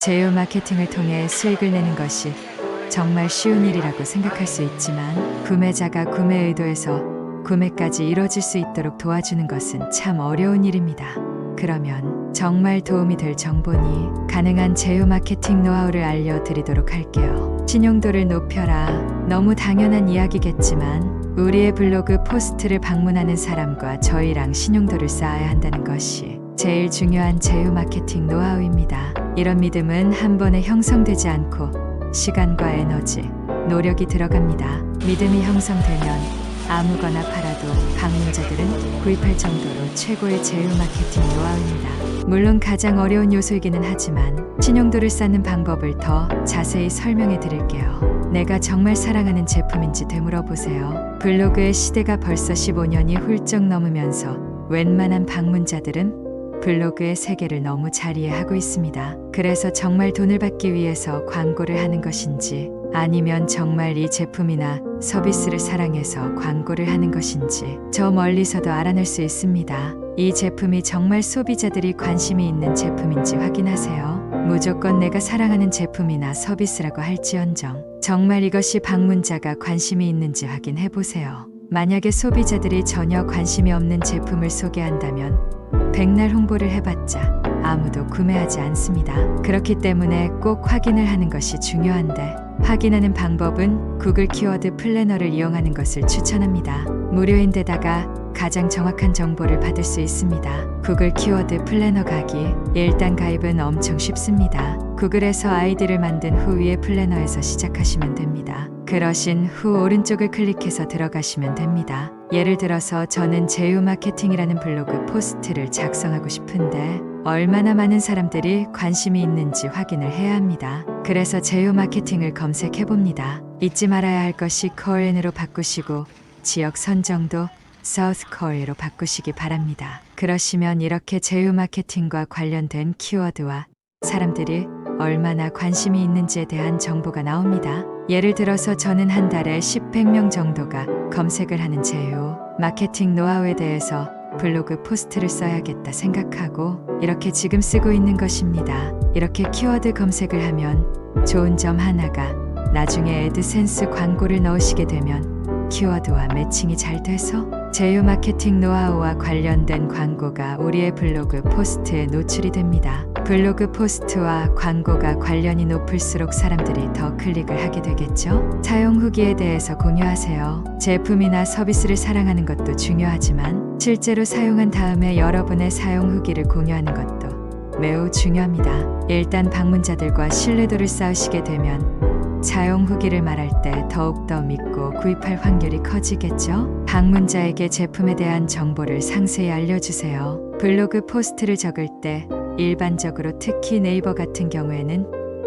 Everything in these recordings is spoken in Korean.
제휴 마케팅을 통해 수익을 내는 것이 정말 쉬운 일이라고 생각할 수 있지만 구매자가 구매 의도에서 구매까지 이뤄질 수 있도록 도와주는 것은 참 어려운 일입니다. 그러면 정말 도움이 될 정보니 가능한 제휴 마케팅 노하우를 알려드리도록 할게요. 신용도를 높여라. 너무 당연한 이야기겠지만 우리의 블로그 포스트를 방문하는 사람과 저희랑 신용도를 쌓아야 한다는 것이 제일 중요한 제휴 마케팅 노하우입니다. 이런 믿음은 한 번에 형성되지 않고 시간과 에너지, 노력이 들어갑니다. 믿음이 형성되면 아무거나 팔아도 방문자들은 구입할 정도로 최고의 제휴 마케팅 노하우입니다. 물론 가장 어려운 요소이기는 하지만 신용도를 쌓는 방법을 더 자세히 설명해 드릴게요. 내가 정말 사랑하는 제품인지 되물어보세요. 블로그의 시대가 벌써 15년이 훌쩍 넘으면서 웬만한 방문자들은 블로그의 세계를 너무 잘 이해하고 있습니다. 그래서 정말 돈을 받기 위해서 광고를 하는 것인지 아니면 정말 이 제품이나 서비스를 사랑해서 광고를 하는 것인지 저 멀리서도 알아낼 수 있습니다. 이 제품이 정말 소비자들이 관심이 있는 제품인지 확인하세요. 무조건 내가 사랑하는 제품이나 서비스라고 할지언정 정말 이것이 방문자가 관심이 있는지 확인해 보세요. 만약에 소비자들이 전혀 관심이 없는 제품을 소개한다면 백날 홍보를 해봤자 아무도 구매하지 않습니다. 그렇기 때문에 꼭 확인을 하는 것이 중요한데 확인하는 방법은 구글 키워드 플래너를 이용하는 것을 추천합니다. 무료인데다가 가장 정확한 정보를 받을 수 있습니다. 구글 키워드 플래너 가기. 일단 가입은 엄청 쉽습니다. 구글에서 아이디를 만든 후 위에 플래너에서 시작하시면 됩니다. 그러신 후 오른쪽을 클릭해서 들어가시면 됩니다. 예를 들어서 저는 제휴 마케팅이라는 블로그 포스트를 작성하고 싶은데 얼마나 많은 사람들이 관심이 있는지 확인을 해야 합니다. 그래서 제휴 마케팅을 검색해 봅니다. 잊지 말아야 할 것이 코리안으로 바꾸시고 지역 선정도 사우스 코리아로 바꾸시기 바랍니다. 그러시면 이렇게 제휴 마케팅과 관련된 키워드와 사람들이 얼마나 관심이 있는지에 대한 정보가 나옵니다. 예를 들어서 저는 한 달에 100명 정도가 검색을 하는 제휴 마케팅 노하우에 대해서 블로그 포스트를 써야겠다 생각하고 이렇게 지금 쓰고 있는 것입니다. 이렇게 키워드 검색을 하면 좋은 점 하나가 나중에 애드센스 광고를 넣으시게 되면 키워드와 매칭이 잘 돼서 제휴 마케팅 노하우와 관련된 광고가 우리의 블로그 포스트에 노출이 됩니다. 블로그 포스트와 광고가 관련이 높을수록 사람들이 더 클릭을 하게 되겠죠? 사용 후기에 대해서 공유하세요. 제품이나 서비스를 사랑하는 것도 중요하지만 실제로 사용한 다음에 여러분의 사용 후기를 공유하는 것도 매우 중요합니다. 일단 방문자들과 신뢰도를 쌓으시게 되면 사용 후기를 말할 때 더욱더 믿고 구입할 확률이 커지겠죠? 방문자에게 제품에 대한 정보를 상세히 알려주세요. 블로그 포스트를 적을 때 일반적으로 특히 네이버 같은 경우에는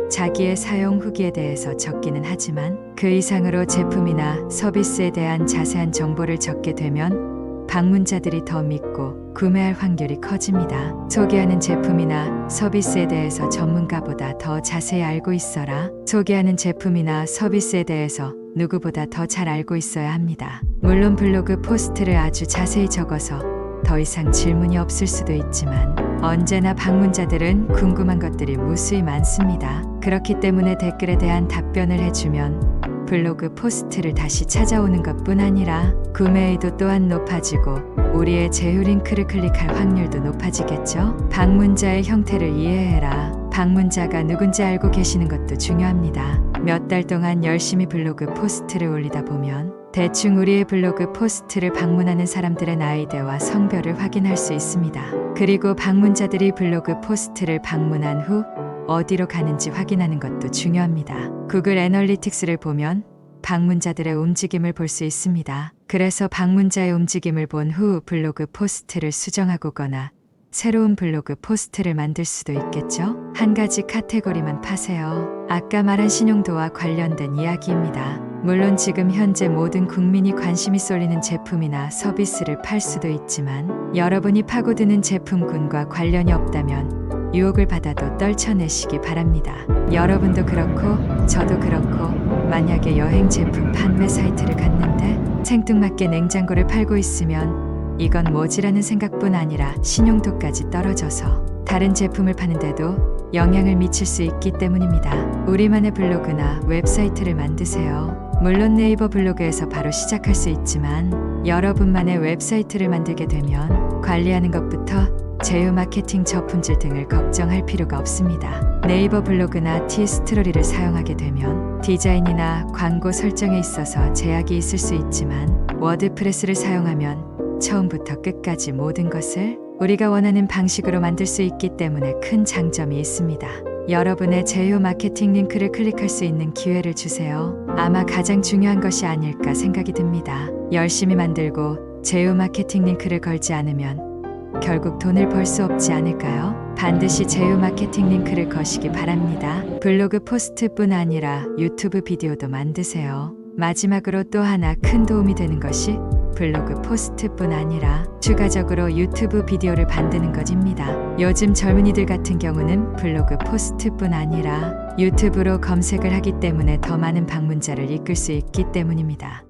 자기의 사용 후기에 대해서 적기는 하지만 그 이상으로 제품이나 서비스에 대한 자세한 정보를 적게 되면 방문자들이 더 믿고 구매할 확률이 커집니다. 소개하는 제품이나 서비스에 대해서 전문가보다 더 자세히 알고 있어라. 소개하는 제품이나 서비스에 대해서 누구보다 더 잘 알고 있어야 합니다. 물론 블로그 포스트를 아주 자세히 적어서 더 이상 질문이 없을 수도 있지만 언제나 방문자들은 궁금한 것들이 무수히 많습니다. 그렇기 때문에 댓글에 대한 답변을 해주면 블로그 포스트를 다시 찾아오는 것뿐 아니라 구매의도 또한 높아지고 우리의 제휴 링크를 클릭할 확률도 높아지겠죠? 방문자의 형태를 이해해라. 방문자가 누군지 알고 계시는 것도 중요합니다. 몇 달 동안 열심히 블로그 포스트를 올리다 보면 대충 우리의 블로그 포스트를 방문하는 사람들의 나이대와 성별을 확인할 수 있습니다. 그리고 방문자들이 블로그 포스트를 방문한 후 어디로 가는지 확인하는 것도 중요합니다. 구글 애널리틱스를 보면 방문자들의 움직임을 볼 수 있습니다. 그래서 방문자의 움직임을 본 후 블로그 포스트를 수정하거나 새로운 블로그 포스트를 만들 수도 있겠죠? 한 가지 카테고리만 파세요. 아까 말한 신용도와 관련된 이야기입니다. 물론 지금 현재 모든 국민이 관심이 쏠리는 제품이나 서비스를 팔 수도 있지만 여러분이 파고드는 제품군과 관련이 없다면 유혹을 받아도 떨쳐내시기 바랍니다. 여러분도 그렇고 저도 그렇고 만약에 여행 제품 판매 사이트를 갔는데 생뚱맞게 냉장고를 팔고 있으면 이건 뭐지라는 생각뿐 아니라 신용도까지 떨어져서 다른 제품을 파는데도 영향을 미칠 수 있기 때문입니다. 우리만의 블로그나 웹사이트를 만드세요. 물론 네이버 블로그에서 바로 시작할 수 있지만 여러분만의 웹사이트를 만들게 되면 관리하는 것부터 제휴 마케팅 저품질 등을 걱정할 필요가 없습니다. 네이버 블로그나 티스토리를 사용하게 되면 디자인이나 광고 설정에 있어서 제약이 있을 수 있지만 워드프레스를 사용하면 처음부터 끝까지 모든 것을 우리가 원하는 방식으로 만들 수 있기 때문에 큰 장점이 있습니다. 여러분의 제휴 마케팅 링크를 클릭할 수 있는 기회를 주세요. 아마 가장 중요한 것이 아닐까 생각이 듭니다. 열심히 만들고 제휴 마케팅 링크를 걸지 않으면 결국 돈을 벌 수 없지 않을까요? 반드시 제휴 마케팅 링크를 거시기 바랍니다. 블로그 포스트뿐 아니라 유튜브 비디오도 만드세요. 마지막으로 또 하나 큰 도움이 되는 것이 블로그 포스트뿐 아니라 추가적으로 유튜브 비디오를 만드는 것입니다. 요즘 젊은이들 같은 경우는 블로그 포스트뿐 아니라 유튜브로 검색을 하기 때문에 더 많은 방문자를 이끌 수 있기 때문입니다.